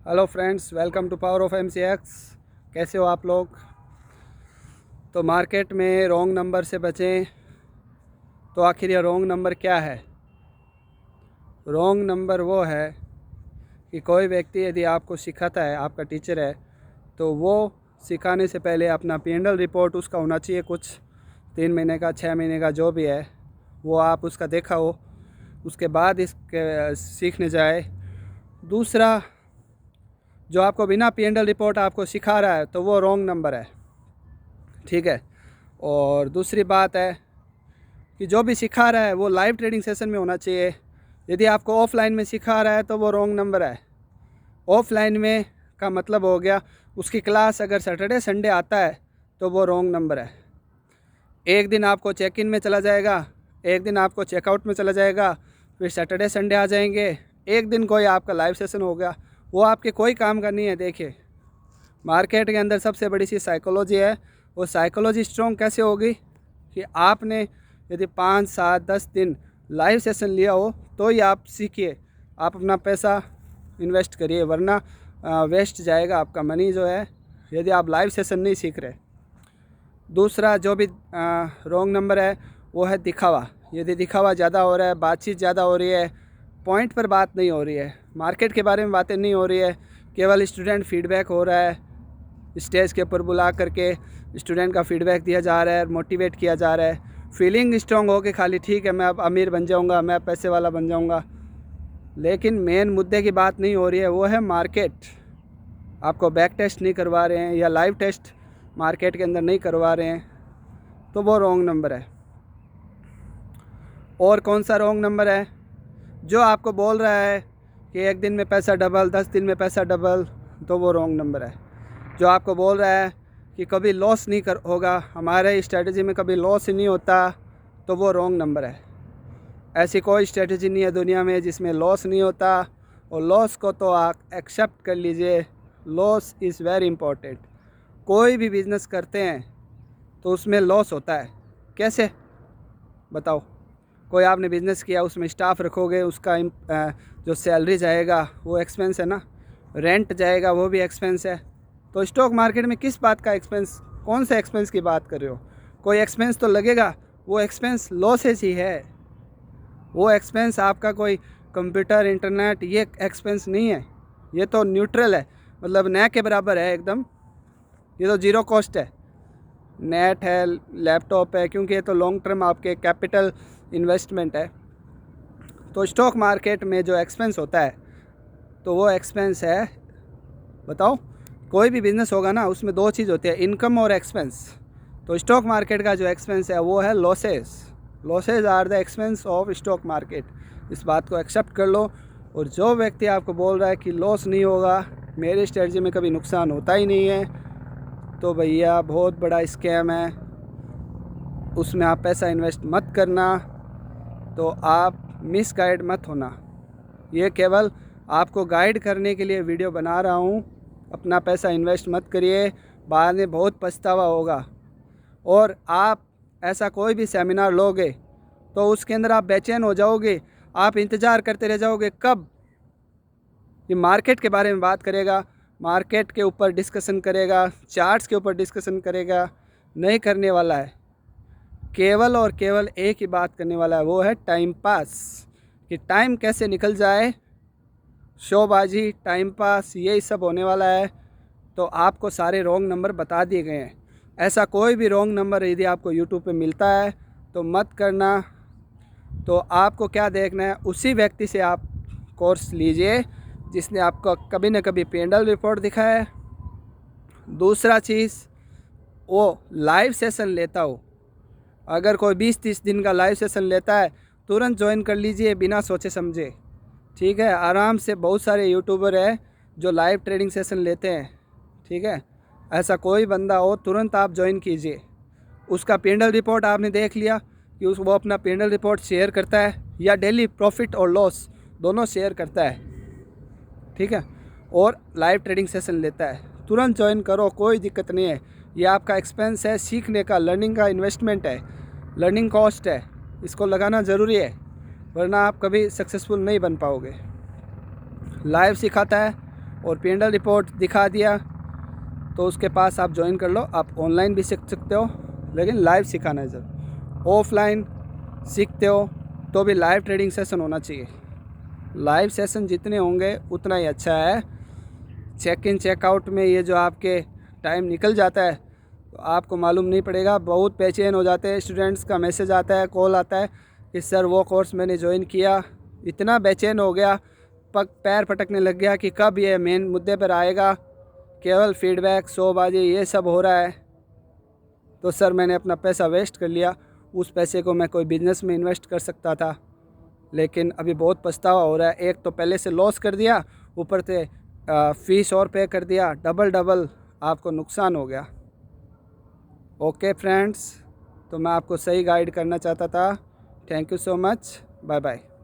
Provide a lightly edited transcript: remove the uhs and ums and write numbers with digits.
Hello friends, welcome to power of MCX। कैसे हो आप लोग? तो मार्केट में रॉन्ग नंबर से बचें। तो आखिर ये रॉन्ग नंबर क्या है? रॉन्ग नंबर वो है कि कोई व्यक्ति यदि आपको सिखाता है, आपका टीचर है, तो वो सिखाने से पहले अपना P&L रिपोर्ट उसका होना चाहिए, कुछ 3 महीने का 6 महीने का जो भी है वो आप उसका देखा हो, उसके बाद इसके सीखने जाए। दूसरा, जो आपको बिना P&L रिपोर्ट आपको सिखा रहा है तो वो रॉन्ग नंबर है, ठीक है। और दूसरी बात है कि जो भी सिखा रहा है वो लाइव ट्रेडिंग सेशन में होना चाहिए। यदि आपको ऑफलाइन में सिखा रहा है तो वो रॉन्ग नंबर है। ऑफलाइन में का मतलब हो गया उसकी क्लास अगर सैटरडे संडे आता है तो वो रॉन्ग नंबर है। एक दिन आपको चेक इन में चला जाएगा, एक दिन आपको चेकआउट में चला जाएगा, फिर सैटरडे संडे आ जाएंगे, एक दिन कोई आपका लाइव सेशन हो गया, वो आपके कोई काम का नहीं है। देखिए, मार्केट के अंदर सबसे बड़ी सी साइकोलॉजी है। वो साइकोलॉजी स्ट्रॉन्ग कैसे होगी कि आपने यदि 5, 7, 10 दिन लाइव सेशन लिया हो तो ही आप सीखिए, आप अपना पैसा इन्वेस्ट करिए, वरना वेस्ट जाएगा आपका मनी जो है, यदि आप लाइव सेशन नहीं सीख रहे। दूसरा जो भी रॉन्ग नंबर है वो है दिखावा। यदि दिखावा ज़्यादा हो रहा है, बातचीत ज़्यादा हो रही है, पॉइंट पर बात नहीं हो रही है, मार्केट के बारे में बातें नहीं हो रही है, केवल स्टूडेंट फीडबैक हो रहा है, स्टेज के ऊपर बुला करके स्टूडेंट का फीडबैक दिया जा रहा है, मोटिवेट किया जा रहा है, फीलिंग स्ट्रॉन्ग हो के खाली ठीक है मैं अब अमीर बन जाऊंगा, मैं पैसे वाला बन जाऊंगा, लेकिन मेन मुद्दे की बात नहीं हो रही है, वो है मार्केट। आपको बैक टेस्ट नहीं करवा रहे हैं या लाइव टेस्ट मार्केट के अंदर नहीं करवा रहे हैं, तो वो रॉन्ग नंबर है। और कौन सा रॉन्ग नंबर है? जो आपको बोल रहा है कि एक दिन में पैसा डबल, 10 दिन में पैसा डबल, तो वो रॉन्ग नंबर है। जो आपको बोल रहा है कि कभी लॉस नहीं होगा, हमारे स्ट्रेटजी में कभी लॉस ही नहीं होता, तो वो रॉन्ग नंबर है। ऐसी कोई स्ट्रेटजी नहीं है दुनिया में जिसमें लॉस नहीं होता, और लॉस को तो आप एक्सेप्ट कर लीजिए। Loss is very important. कोई भी बिज़नेस करते हैं तो उसमें लॉस होता है। कैसे बताओ? कोई आपने बिज़नेस किया, उसमें स्टाफ रखोगे, उसका जो सैलरी जाएगा वो एक्सपेंस है ना, रेंट जाएगा वो भी एक्सपेंस है। तो स्टॉक मार्केट में किस बात का एक्सपेंस, कौन से एक्सपेंस की बात कर रहे हो? कोई एक्सपेंस तो लगेगा, वो एक्सपेंस लॉसेस ही है। वो एक्सपेंस आपका कोई कंप्यूटर, इंटरनेट, ये एक्सपेंस नहीं है, ये तो न्यूट्रल है, मतलब न के बराबर है एकदम। ये तो ज़ीरो कॉस्ट है, नेट है, लैपटॉप है, क्योंकि ये तो लॉन्ग टर्म आपके कैपिटल इन्वेस्टमेंट है। तो स्टॉक मार्केट में जो एक्सपेंस होता है तो वो एक्सपेंस है, बताओ, कोई भी बिज़नेस होगा ना उसमें दो चीज़ होती है, इनकम और एक्सपेंस। तो स्टॉक मार्केट का जो एक्सपेंस है वो है losses. Losses are the expense of stock market. इस बात को एक्सेप्ट कर लो। और जो व्यक्ति आपको बोल रहा है कि लॉस नहीं होगा, मेरी स्ट्रेटजी में कभी नुकसान होता ही नहीं है, तो भैया बहुत बड़ा स्कैम है, उसमें आप पैसा इन्वेस्ट मत करना। तो आप मिसगाइड मत होना। ये केवल आपको गाइड करने के लिए वीडियो बना रहा हूँ। अपना पैसा इन्वेस्ट मत करिए, बाद में बहुत पछतावा होगा। और आप ऐसा कोई भी सेमिनार लोगे तो उसके अंदर आप बेचैन हो जाओगे, आप इंतज़ार करते रह जाओगे कब ये मार्केट के बारे में बात करेगा, मार्केट के ऊपर डिस्कशन करेगा, चार्ट्स के ऊपर डिस्कशन करेगा। नहीं करने वाला है, केवल और केवल एक ही बात करने वाला है, वो है टाइम पास, कि टाइम कैसे निकल जाए, शोबाजी, टाइम पास, यही सब होने वाला है। तो आपको सारे रॉन्ग नंबर बता दिए गए हैं। ऐसा कोई भी रॉन्ग नंबर यदि आपको यूट्यूब पे मिलता है तो मत करना। तो आपको क्या देखना है, उसी व्यक्ति से आप कोर्स लीजिए जिसने आपको कभी न कभी P&L रिपोर्ट दिखाया है। दूसरा चीज़, वो लाइव सेशन लेता हो। अगर कोई 20-30 दिन का लाइव सेशन लेता है, तुरंत ज्वाइन कर लीजिए बिना सोचे समझे, ठीक है। आराम से बहुत सारे यूट्यूबर हैं जो लाइव ट्रेडिंग सेशन लेते हैं, ठीक है। ऐसा कोई बंदा हो तुरंत आप ज्वाइन कीजिए। उसका P&L रिपोर्ट आपने देख लिया कि वो अपना P&L रिपोर्ट शेयर करता है, या डेली प्रॉफिट और लॉस दोनों शेयर करता है, ठीक है, और लाइव ट्रेडिंग सेशन लेता है, तुरंत ज्वाइन करो, कोई दिक्कत नहीं है। ये आपका एक्सपेंस है, सीखने का, लर्निंग का इन्वेस्टमेंट है, लर्निंग कॉस्ट है, इसको लगाना ज़रूरी है, वरना आप कभी सक्सेसफुल नहीं बन पाओगे। लाइव सिखाता है, और P&L रिपोर्ट दिखा दिया तो उसके पास आप ज्वाइन कर लो। आप ऑनलाइन भी सीख सकते हो, लेकिन लाइव सिखाना है सर। ऑफलाइन सीखते हो तो भी लाइव ट्रेडिंग सेशन होना चाहिए। लाइव सेशन जितने होंगे उतना ही अच्छा है। चेक इन चेकआउट में ये जो आपके टाइम निकल जाता है तो आपको मालूम नहीं पड़ेगा। बहुत बेचैन हो जाते हैं, स्टूडेंट्स का मैसेज आता है, कॉल आता है कि सर वो कोर्स मैंने ज्वाइन किया, इतना बेचैन हो गया, पैर पटकने लग गया कि कब ये मेन मुद्दे पर आएगा, केवल फीडबैक, शोबाजी, ये सब हो रहा है। तो सर मैंने अपना पैसा वेस्ट कर लिया। उस पैसे को मैं कोई बिज़नेस में इन्वेस्ट कर सकता था, लेकिन अभी बहुत पछतावा हो रहा है। एक तो पहले से लॉस कर दिया, ऊपर से फ़ीस और पे कर दिया, डबल आपको नुकसान हो गया। ओके फ्रेंड्स, तो मैं आपको सही गाइड करना चाहता था। Thank you so much, bye bye.